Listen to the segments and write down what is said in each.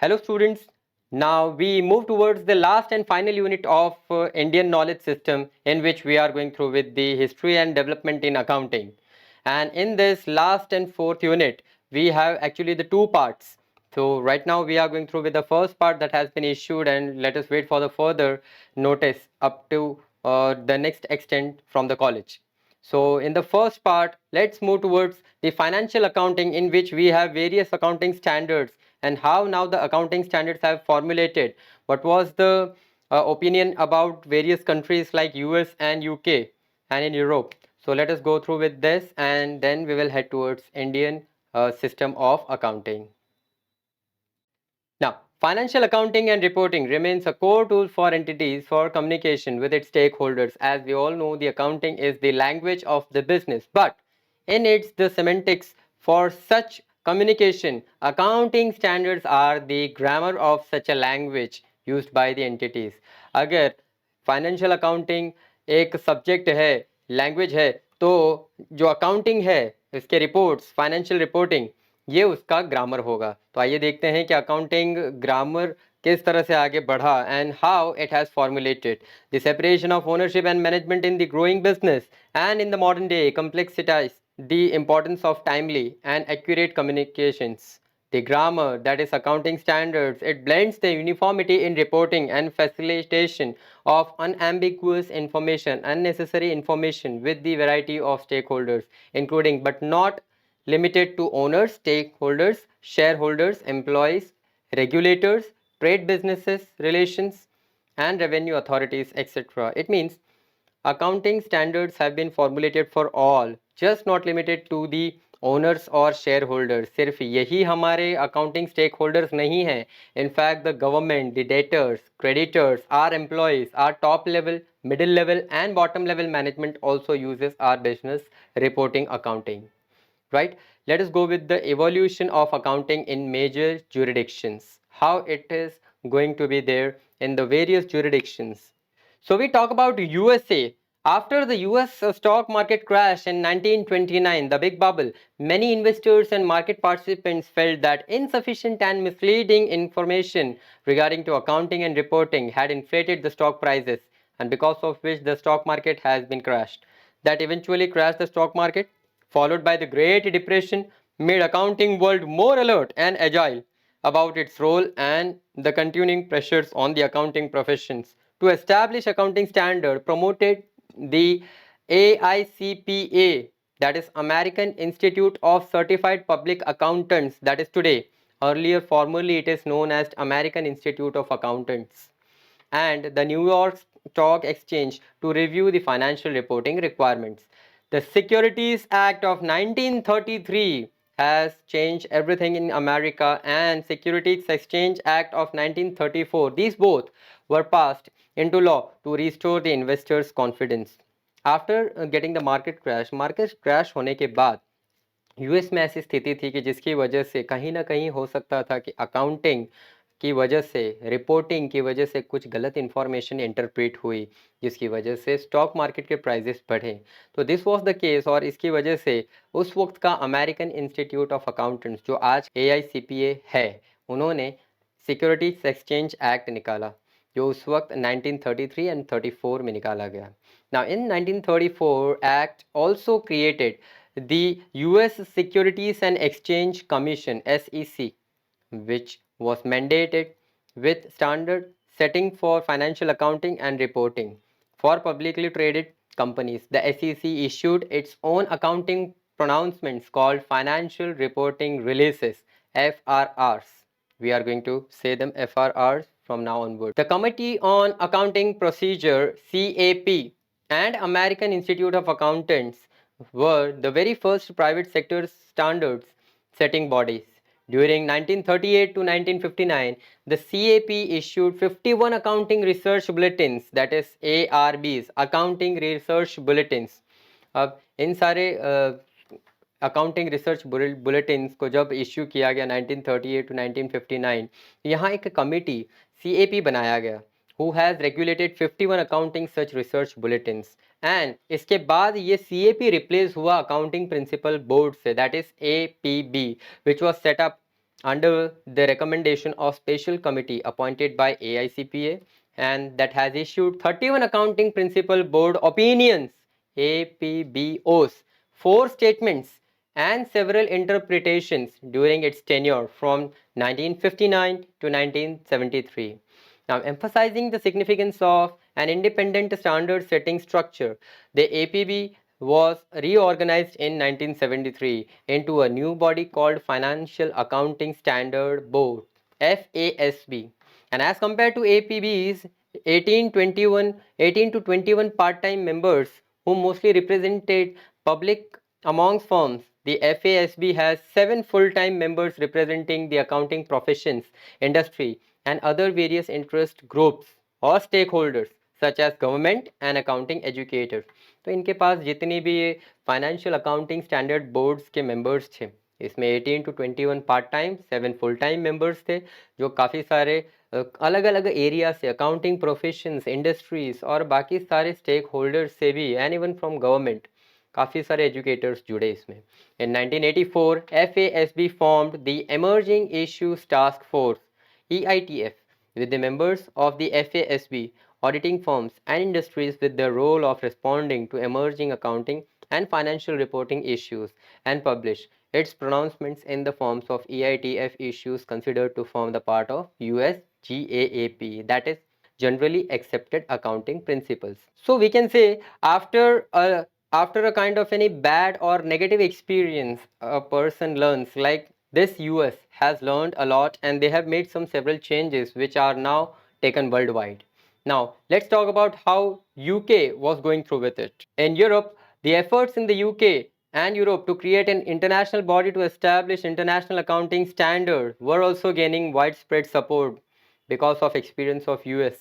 Hello students, now we move towards the last and final unit of Indian knowledge system, in which we are going through with the history and development in accounting. And in this last and fourth unit, we have actually the two parts. So right now we are going through with the first part that has been issued, and let us wait for the further notice up to the next extent from the college. So in the first part, let's move towards the financial accounting, in which we have various accounting standards and how now the accounting standards have formulated. What was the opinion about various countries like US and UK and in Europe. So let us go through with this, and then we will head towards Indian system of accounting. Now, financial accounting and reporting remains a core tool for entities for communication with its stakeholders. As we all know, the accounting is the language of the business, but in its the semantics for such communication, accounting standards are the grammar of such a language used by the entities. अगर financial accounting एक subject है, language है, तो जो accounting है, इसके reports, financial reporting, ये उसका ग्रामर होगा. तो आइए देखते हैं कि अकाउंटिंग ग्रामर किस तरह से आगे बढ़ा and how it has formulated the separation of ownership and management in the growing business and in the modern day complexities the importance of timely and accurate communications. The grammar, that is accounting standards, it blends the uniformity in reporting and facilitation of unambiguous information, unnecessary information with the variety of stakeholders, including but not limited to owners, stakeholders, shareholders, employees, regulators, trade businesses, relations, and revenue authorities, etc. It means accounting standards have been formulated for all, just not limited to the owners or shareholders. सिर्फ यही हमारे accounting stakeholders नहीं हैं. In fact, the government, the debtors, creditors, our employees, our top level, middle level, and bottom level management also uses our business reporting accounting. Right? Let us go with the evolution of accounting in major jurisdictions. How it is going to be there in the various jurisdictions. So we talk about USA. After the US stock market crash in 1929, the big bubble, many investors and market participants felt that insufficient and misleading information regarding to accounting and reporting had inflated the stock prices, and because of which the stock market has been crashed. That eventually crashed the stock market, followed by the Great Depression, made accounting world more alert and agile about its role and the continuing pressures on the accounting professions to establish accounting standard promoted the AICPA, that is American Institute of Certified Public Accountants, that is today. Earlier formerly it is known as American Institute of Accountants, and the New York Stock Exchange to review the financial reporting requirements. The Securities Act of 1933 has changed everything in America, and Securities Exchange Act of 1934, these both were passed into law to restore the investors' confidence. After getting the market crash होने के बाद US में ऐसी स्थिति थी कि जिसकी वजह से कहीं ना कहीं हो सकता था कि अकाउंटिंग की वजह से, रिपोर्टिंग की वजह से कुछ गलत इन्फॉर्मेशन इंटरप्रेट हुई, जिसकी वजह से स्टॉक मार्केट के प्राइजेस बढ़े. तो दिस वाज द केस, और इसकी वजह से उस वक्त का अमेरिकन इंस्टीट्यूट ऑफ अकाउंटेंट्स, जो आज AICPA है, उन्होंने सिक्योरिटीज एक्सचेंज एक्ट निकाला, जो उस वक्त 1933 एंड 34 में निकाला गया. Now in 1934 act also created the US Securities and Exchange Commission SEC, which was mandated with standard setting for financial accounting and reporting for publicly traded companies. The SEC issued its own accounting pronouncements called financial reporting releases, FRRs. We are going to say them FRRs from now onward. The Committee on Accounting Procedure, CAP, and American Institute of Accountants were the very first private sector standards setting bodies. During 1938 to 1959, the CAP issued 51 accounting research bulletins, that is ARBs, accounting research bulletins. अब इन सारे accounting research bulletins को जब issue किया गया 1938 to 1959, यहाँ एक committee CAP बनाया गया, who has regulated 51 accounting such research bulletins. And इसके बाद ये CAP रिप्लेस हुआ अकाउंटिंग प्रिंसिपल बोर्ड से, that is APB, which was setup under the recommendation of special committee appointed by AICPA, and that has issued 31 accounting principal board opinions APBOs, 4 statements and several interpretations during its tenure from 1959 to 1973. Now, emphasizing the significance of an independent standard setting structure, the APB was reorganized in 1973 into a new body called Financial Accounting Standard Board FASB, and as compared to APB's 18 to 21 part-time members who mostly represented public amongst firms, the FASB has 7 full-time members representing the accounting professions, industry and other various interest groups or stakeholders such as government and accounting educators. तो इनके पास जितनी भी ये financial accounting standard boards के members थे, इसमें 18 to 21 part time, 7 full time members थे, जो काफ़ी सारे अलग अलग एरिया से, अकाउंटिंग प्रोफेशंस, इंडस्ट्रीज और बाकी सारे स्टेक होल्डर्स से भी, एंड इवन फ्रॉम गवर्नमेंट काफ़ी सारे एजुकेटर्स जुड़े इसमें. In 1984, FASB formed the Emerging Issues Task Force EITF with the members of the FASB, auditing firms and industries with the role of responding to emerging accounting and financial reporting issues, and publish its pronouncements in the forms of EITF issues considered to form the part of US GAAP, that is generally accepted accounting principles. So we can say after a kind of any bad or negative experience a person learns, like this US has learned a lot and they have made some several changes which are now taken worldwide. Now let's talk about how UK was going through with it. In Europe, the efforts in the UK and Europe to create an international body to establish international accounting standards were also gaining widespread support because of experience of US,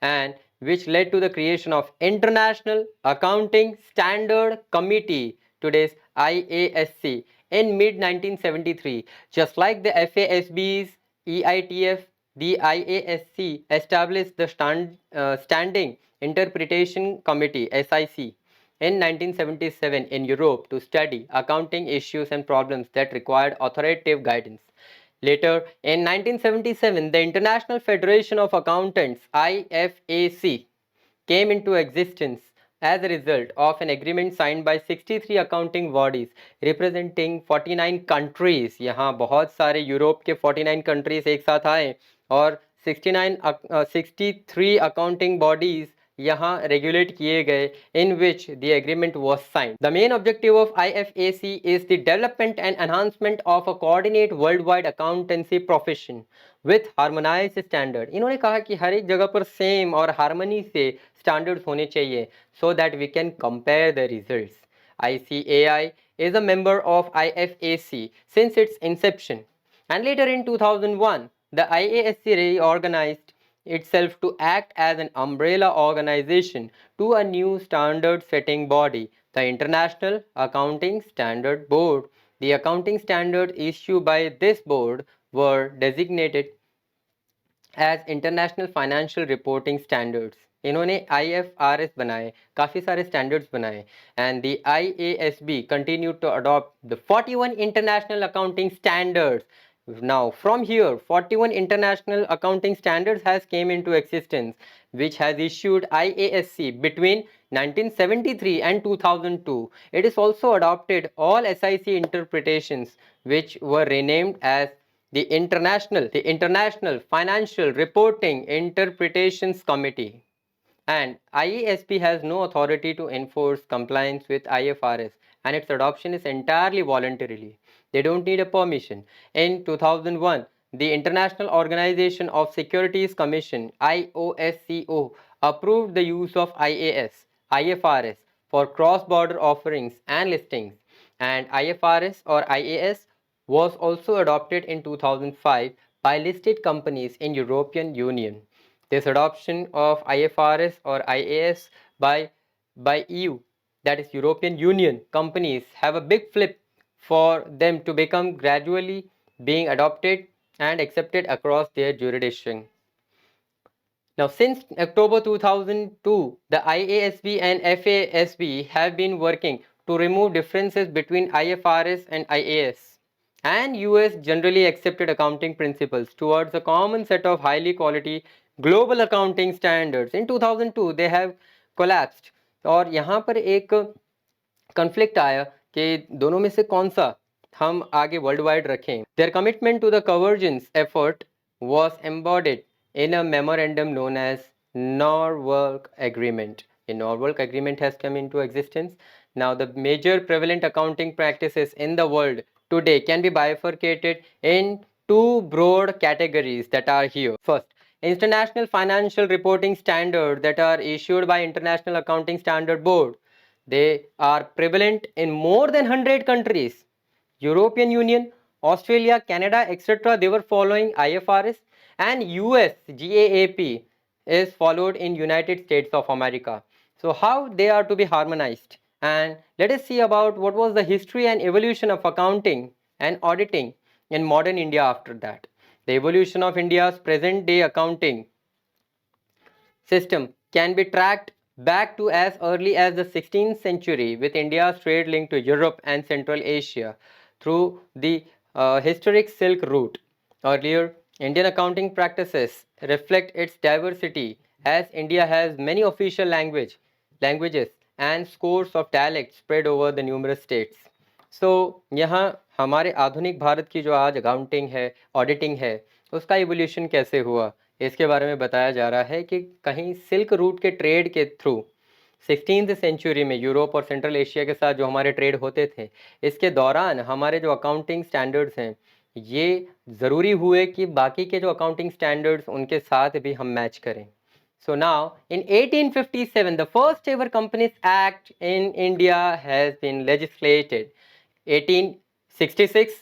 and which led to the creation of International Accounting Standard Committee, today's IASC, in mid 1973. Just like the FASB's EITF, the IASC established the Standing Interpretation Committee SIC in 1977 in Europe to study accounting issues and problems that required authoritative guidance. Later, in 1977, the International Federation of Accountants IFAC came into existence as a result of an agreement signed by 63 accounting bodies representing 49 countries. यहाँ बहुत सारे Europe के 49 countries एक साथ आए और 63 accounting bodies यहाँ regulate किए गए, in which the agreement was signed. The main objective of IFAC is the development and enhancement of a coordinate worldwide accountancy profession with harmonized standard. इन्होंने कहा कि हर एक जगह पर सेम और हार्मनी से स्टैंडर्ड्स होने चाहिए so that we can compare the results. ICAI is a member of IFAC since its inception, and later in 2001 the IASC reorganized itself to act as an umbrella organization to a new standard setting body, the International Accounting Standard Board. The accounting standards issued by this board were designated as international financial reporting standards. इन्होंने IFRS बनाए, काफ़ी सारे standards बनाए, and the IASB continue to adopt the 41 international accounting standards. Now from here 41 international accounting standards has came into existence, which has issued IASC between 1973 and 2002. It is also adopted all SIC interpretations which were renamed as the International Financial Reporting Interpretations Committee. And IASP has no authority to enforce compliance with IFRS, and its adoption is entirely voluntarily. They don't need a permission. In 2001, the International Organization of Securities Commission IOSCO approved the use of IFRS for cross-border offerings and listings, and IFRS or IAS was also adopted in 2005 by listed companies in European Union. This adoption of IFRS or IAS by EU, that is European Union companies, have a big flip for them to become gradually being adopted and accepted across their jurisdiction. Now, since October 2002, the IASB and FASB have been working to remove differences between IFRS and IAS. and US generally accepted accounting principles towards a common set of highly quality global accounting standards. In 2002 they have collapsed, और यहाँ पर एक conflict आया कि दोनों में से कौन सा हम आगे वर्ल्ड वाइड रखें. Their commitment to the convergence effort was embodied in a memorandum known as Norwalk Agreement. A Norwalk Agreement has come into existence. Now, the major prevalent accounting practices in the world today can be bifurcated in two broad categories that are here. First, international financial reporting standards that are issued by International Accounting Standard Board. They are prevalent in more than 100 countries. European Union, Australia, Canada, etc. They were following IFRS, and US GAAP is followed in United States of America. So how they are to be harmonized? And let us see about what was the history and evolution of accounting and auditing in modern India after that. The evolution of India's present day accounting system can be tracked back to as early as the 16th century, with India's trade linked to Europe and Central Asia through the historic Silk Route. Earlier, Indian accounting practices reflect its diversity, as India has many official languages and scores of dialects spread over the numerous states. So, यहाँ हमारे आधुनिक भारत की जो आज accounting है, auditing है, उसका evolution कैसे हुआ, इसके बारे में बताया जा रहा है कि कहीं सिल्क रूट के ट्रेड के थ्रू 16th सेंचुरी में यूरोप और सेंट्रल एशिया के साथ जो हमारे ट्रेड होते थे, इसके दौरान हमारे जो अकाउंटिंग स्टैंडर्ड्स हैं, ये ज़रूरी हुए कि बाकी के जो अकाउंटिंग स्टैंडर्ड्स उनके साथ भी हम मैच करें. So now, in 1857, the first ever Companies Act in India has been legislated. 1866,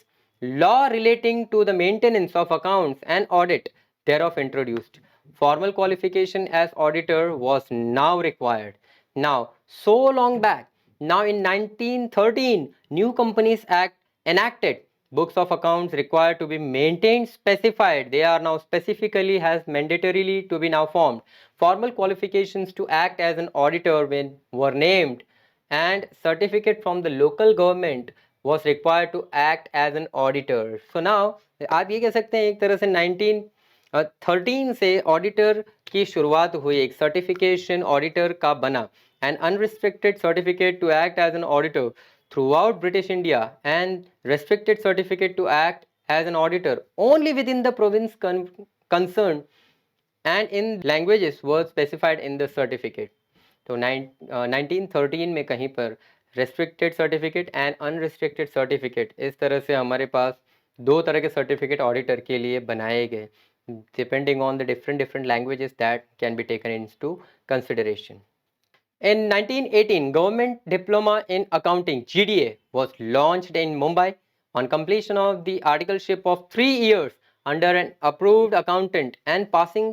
law relating to the maintenance of accounts and audit thereof introduced. Formal qualification as auditor was now required. Now, so long back, now in 1913, New Companies Act enacted. Books of accounts required to be maintained specified. They are now specifically has mandatorily to be now formed. Formal qualifications to act as an auditor when were named, and certificate from the local government was required to act as an auditor. So now आप ये कह सकते हैं एक तरह से 1913 से auditor की शुरुआत हुई, एक सर्टिफिकेशन ऑडिटर का बना, and unrestricted certificate to act as an auditor throughout British India, and restricted certificate to act as an auditor only within the province concerned, and in languages were specified in the certificate. तो 1913 में कहीं पर restricted certificate and unrestricted certificate, इस तरह से हमारे पास दो तरह के सर्टिफिकेट ऑडिटर के लिए बनाए गए, depending on the different languages that can be taken into consideration. In 1918, Government Diploma in Accounting (GDA) was launched in Mumbai. On completion of the articleship of 3 years under an approved accountant and passing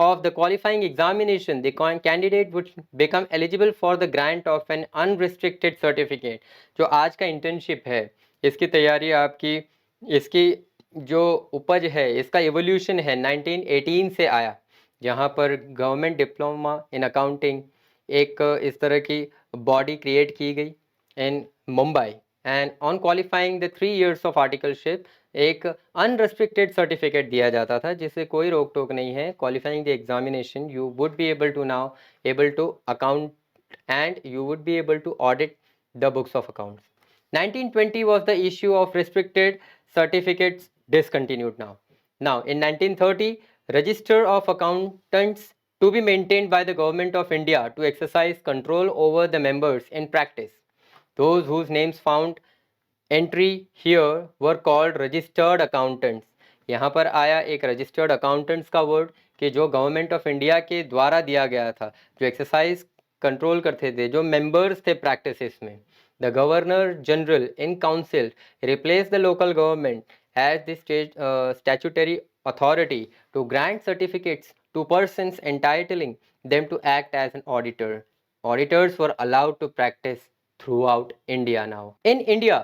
of the qualifying examination, the candidate would become eligible for the grant of an unrestricted certificate. जो आज का internship है, इसकी तैयारी आपकी, इसकी जो उपज है, इसका evolution है 1918 से आया, जहाँ पर गवर्नमेंट डिप्लोमा इन अकाउंटिंग एक इस तरह की बॉडी क्रिएट की गई in Mumbai, and on qualifying the 3 years of articleship एक अनरेस्ट्रिक्टेड सर्टिफिकेट दिया जाता था, जिससे कोई रोक टोक नहीं है. Qualifying the examination you would be able to now able to account and you would be able to audit the books of accounts. 1920 was the issue of restricted certificates discontinued now. Now in 1930, Register of Accountants to be maintained by the Government of India to exercise control over the members in practice. Those whose names found entry here were called registered accountants. यहाँ पर आया एक registered accountants का word कि जो government of India के द्वारा दिया गया था, जो एक्सरसाइज कंट्रोल करते थे, जो मेंबर्स थे प्रैक्टिसेस में. The governor general in council replace the local government as the statutory authority to grant certificates to persons entitling them to act as an auditor. Auditors were allowed to practice throughout India now. In India,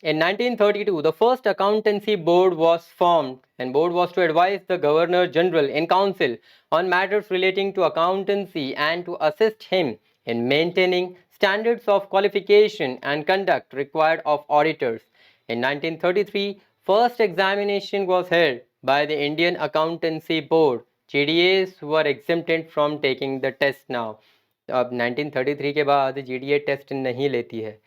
in 1932, the first accountancy board was formed, and board was to advise the Governor General in Council on matters relating to accountancy and to assist him in maintaining standards of qualification and conduct required of auditors. In 1933, First examination was held by the Indian Accountancy Board. GDAs were exempted from taking the test now. अब 1933 के बाद GDA test नहीं लेती है.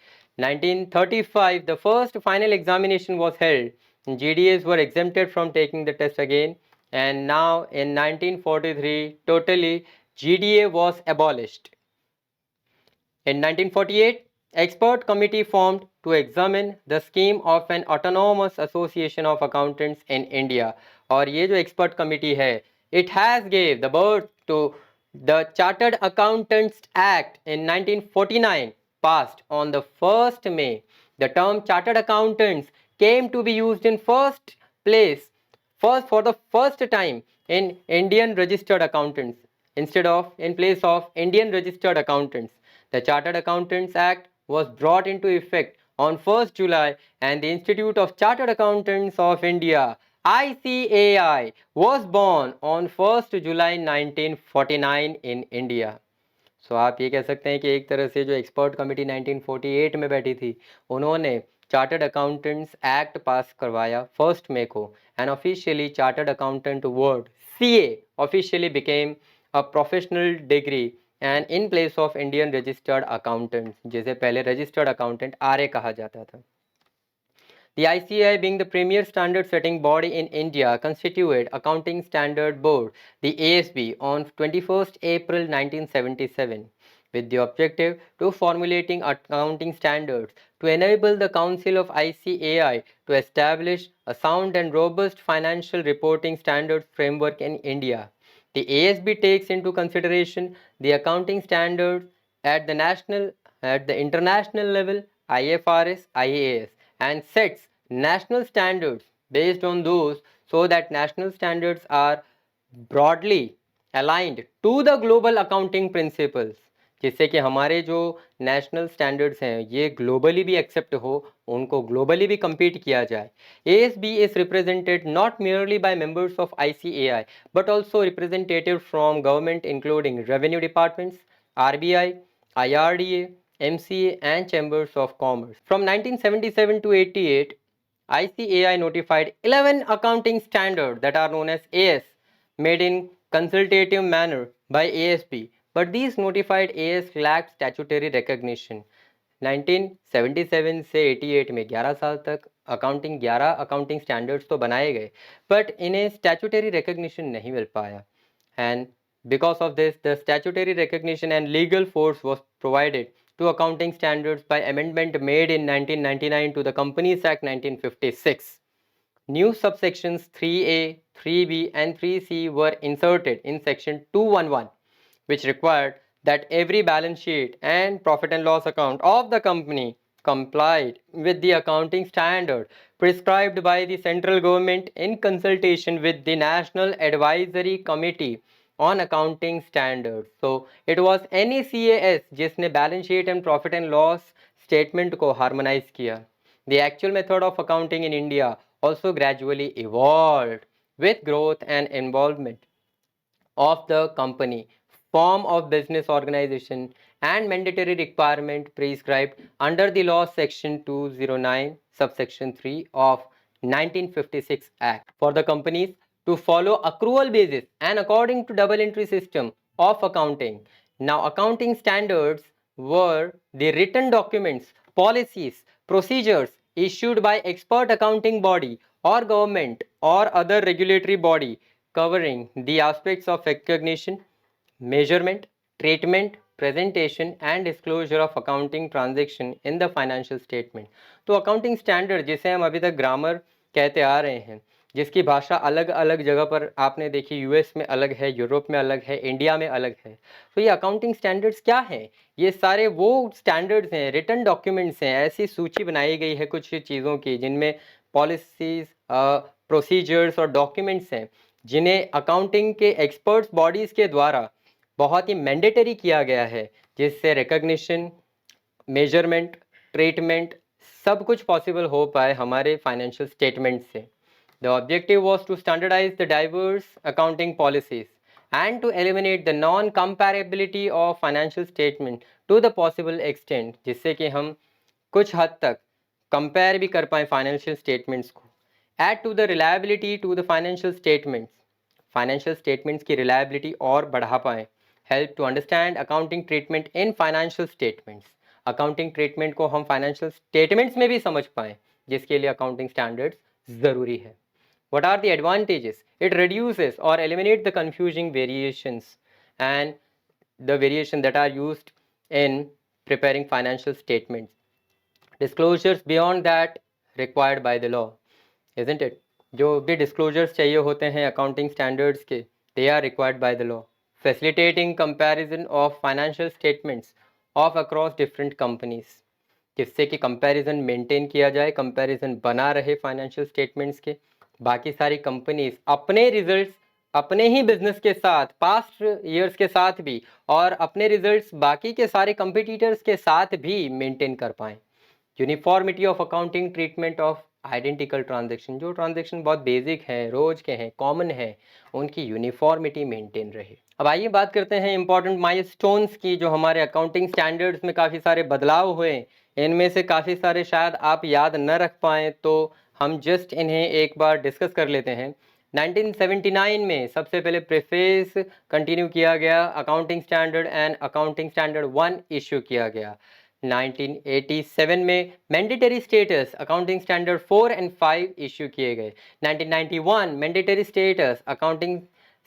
1935 the first final examination was held. GDAs were exempted from taking the test again, and now in 1943 totally GDA was abolished. In 1948, expert committee formed to examine the scheme of an autonomous association of accountants in India. और ये जो expert committee है, it has gave the birth to the Chartered Accountants Act in 1949, passed on the 1st May. The term chartered accountants came to be used in first place for the first time in Indian registered accountants instead of in place of Indian registered accountants. The Chartered Accountants Act was brought into effect on 1st July, and the Institute of Chartered Accountants of India ICAI was born on 1st July 1949 in India. सो आप ये कह सकते हैं कि एक तरह से जो एक्सपर्ट कमेटी 1948 में बैठी थी, उन्होंने चार्टर्ड अकाउंटेंट्स एक्ट पास करवाया 1 मई को, and officially chartered accountant word CA officially became a professional degree and in place of Indian registered accountant, जिसे पहले रजिस्टर्ड अकाउंटेंट RA कहा जाता था. The ICAI, being the premier standard setting body in India, constituted Accounting Standard Board, the ASB, on 21st April 1977 with the objective to formulating accounting standards to enable the Council of ICAI to establish a sound and robust financial reporting standards framework in India. The ASB takes into consideration the accounting standards at the international level, IFRS, IAS, and sets national standards based on those, so that national standards are broadly aligned to the global accounting principles, जिससे कि हमारे जो national standards हैं ये globally भी accept हो, उनको globally भी compete किया जाए. ASB is represented not merely by members of ICAI but also representative from government including revenue departments, RBI, IRDA, MCA, and chambers of commerce. From 1977 to 88, ICAI notified 11 accounting standards that are known as AS, made in consultative manner by ASB, but these notified AS lacked statutory recognition. 1977 से 88 में 11 साल तक 11 accounting standards तो बनाए गए, but इन्हें statutory recognition नहीं मिल पाया, and because of this, the statutory recognition and legal force was provided to accounting standards by amendment made in 1999 to the Companies Act 1956. New subsections 3A, 3B, and 3C were inserted in section 211, which required that every balance sheet and profit and loss account of the company complied with the accounting standard prescribed by the central government in consultation with the National Advisory Committee on accounting standards. So it was NACAS जिसने balance sheet and profit and loss statement को harmonize किया. The actual method of accounting in India also gradually evolved with growth and involvement of the company, form of business organization, and mandatory requirement prescribed under the law section 209 subsection 3 of 1956 Act for the companies to follow accrual basis and according to double entry system of accounting. Now accounting standards were the written documents, policies, procedures issued by expert accounting body or government or other regulatory body covering the aspects of recognition, measurement, treatment, presentation and disclosure of accounting transaction in the financial statement. तो accounting standard जिसे हम अभी तक grammar कहते आ रहे हैं, जिसकी भाषा अलग अलग जगह पर आपने देखी, यूएस में अलग है, यूरोप में अलग है, इंडिया में अलग है. तो ये अकाउंटिंग स्टैंडर्ड्स क्या हैं? ये सारे वो स्टैंडर्ड्स हैं, रिटन डॉक्यूमेंट्स हैं, ऐसी सूची बनाई गई है कुछ चीज़ों की जिनमें पॉलिसीज, प्रोसीजर्स और डॉक्यूमेंट्स हैं जिन्हें अकाउंटिंग के एक्सपर्ट्स बॉडीज़ के द्वारा बहुत ही मैंडेटरी किया गया है, जिससे रिकग्निशन, मेजरमेंट, ट्रीटमेंट सब कुछ पॉसिबल हो पाए हमारे फाइनेंशियल स्टेटमेंट से. The objective was to standardise the diverse accounting policies and to eliminate the non-comparability of financial statement to the possible extent, जिससे कि हम कुछ हद तक कंपेयर भी कर पाएँ फाइनेंशियल स्टेटमेंट्स को. Add to the reliability to the financial statements. Financial statements की reliability और बढ़ा पाएँ. Help to understand accounting treatment in financial statements. Accounting treatment को हम financial statements में भी समझ पाएँ, जिसके लिए accounting standards ज़रूरी है. What are the advantages? It reduces or eliminates the confusing variations and the variation that are used in preparing financial statements. Disclosures beyond that required by the law, isn't it? जो भी disclosures चाहिए होते हैं accounting standards के, they are required by the law. Facilitating comparison of financial statements of across different companies, जिससे कि comparison maintain किया जाए, कंपैरिजन बना रहे फाइनेंशियल स्टेटमेंट्स के. बाकी सारी कंपनीज अपने रिजल्ट्स अपने ही बिजनेस के साथ पास्ट ईयर्स के साथ भी और अपने रिजल्ट्स बाकी के सारे कंपटीटर्स के साथ भी मेंटेन कर पाएँ. Uniformity of accounting treatment of identical transaction, जो ट्रांजेक्शन बहुत बेसिक हैं, रोज के हैं, कॉमन है, उनकी यूनिफॉर्मिटी मेंटेन रहे. अब आइए बात करते हैं इंपॉर्टेंट माइलस्टोन्स की, जो हमारे अकाउंटिंग स्टैंडर्ड्स में काफ़ी सारे बदलाव हुए. इनमें से काफ़ी सारे शायद आप याद न रख पाएँ, तो हम जस्ट इन्हें एक बार डिस्कस कर लेते हैं. 1979 में सबसे पहले प्रेफेस कंटिन्यू किया गया, accounting standard and accounting standard 1 issue किया गया. 1987 में mandatory status accounting standard 4 and 5 issue किए गए. 1991 mandatory status accounting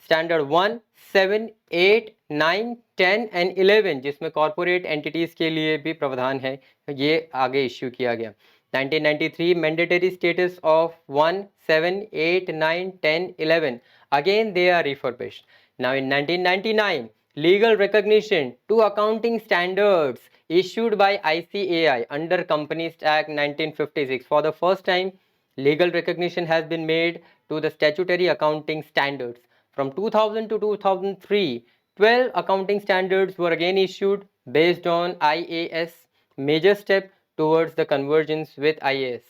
standard 1, 7, 8, 9, 10 and 11, जिसमें कॉर्पोरेट एंटिटीज़ के लिए भी प्रावधान है, ये आगे इश्यू किया गया. 1993 mandatory status of 1, 7, 8, 9, 10, 11, again they are refurbished. Now in 1999 legal recognition to accounting standards issued by ICAI under Companies Act 1956. For the first time, legal recognition has been made to the statutory accounting standards. From 2000 to 2003, 12 accounting standards were again issued based on IAS, major step towards the convergence with IAS.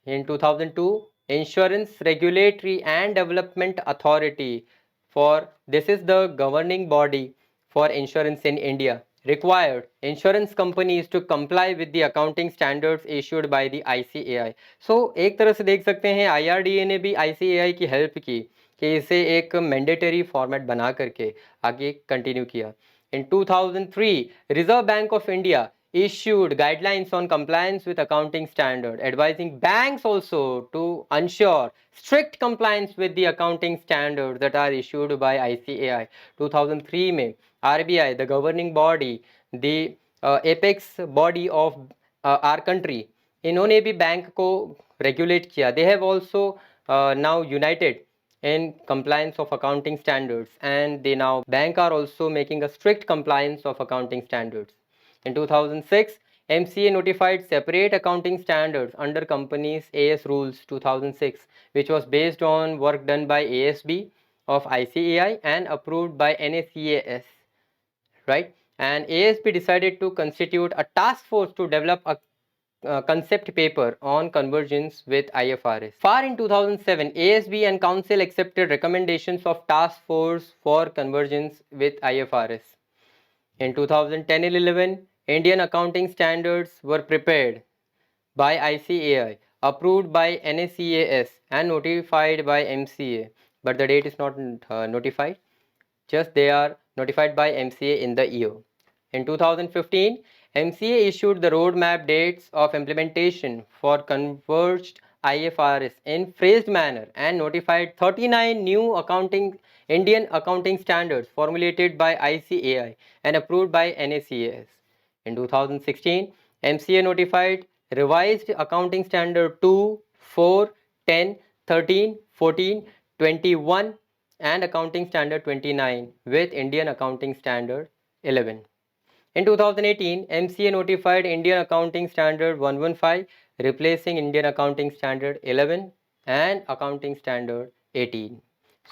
In 2002, Insurance Regulatory and Development Authority, for this is the governing body for insurance in India, required insurance companies to comply with the accounting standards issued by the ICAI. So एक तरह से देख सकते हैं IRDA ने भी ICAI की help की कि इसे एक मैंडेटरी फॉर्मेट बना करके आगे कंटिन्यू किया. In 2003, Reserve Bank of India issued guidelines on compliance with accounting standard, advising banks also to ensure strict compliance with the accounting standards that are issued by ICAI. 2003 में RBI, the governing body, the apex body of our country, इन्होंने भी bank को regulate किया. They have also now united in compliance of accounting standards, and they now bank are also making a strict compliance of accounting standards. In 2006, MCA notified separate accounting standards under companies AS rules 2006, which was based on work done by ASB of ICAI and approved by NACAS, right? And ASB decided to constitute a task force to develop a concept paper on convergence with IFRS. Far in 2007, ASB and Council accepted recommendations of task force for convergence with IFRS. In 2010-11, Indian accounting standards were prepared by ICAI, approved by NACAS and notified by MCA, but the date is not notified, just they are notified by MCA in the year. In 2015, MCA issued the roadmap dates of implementation for converged IFRS in phased manner and notified 39 new Indian accounting standards formulated by ICAI and approved by NACAS. In 2016, MCA notified revised accounting standard 2, 4, 10, 13, 14, 21 and accounting standard 29 with Indian accounting standard 11. In 2018, MCA notified Indian Accounting Standard 115, replacing Indian Accounting Standard 11 and Accounting Standard 18.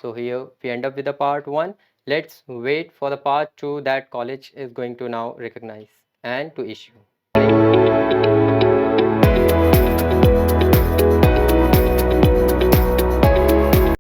So here we end up with the part 1. Let's wait for the part 2 that college is going to now recognize and to issue. Thank you.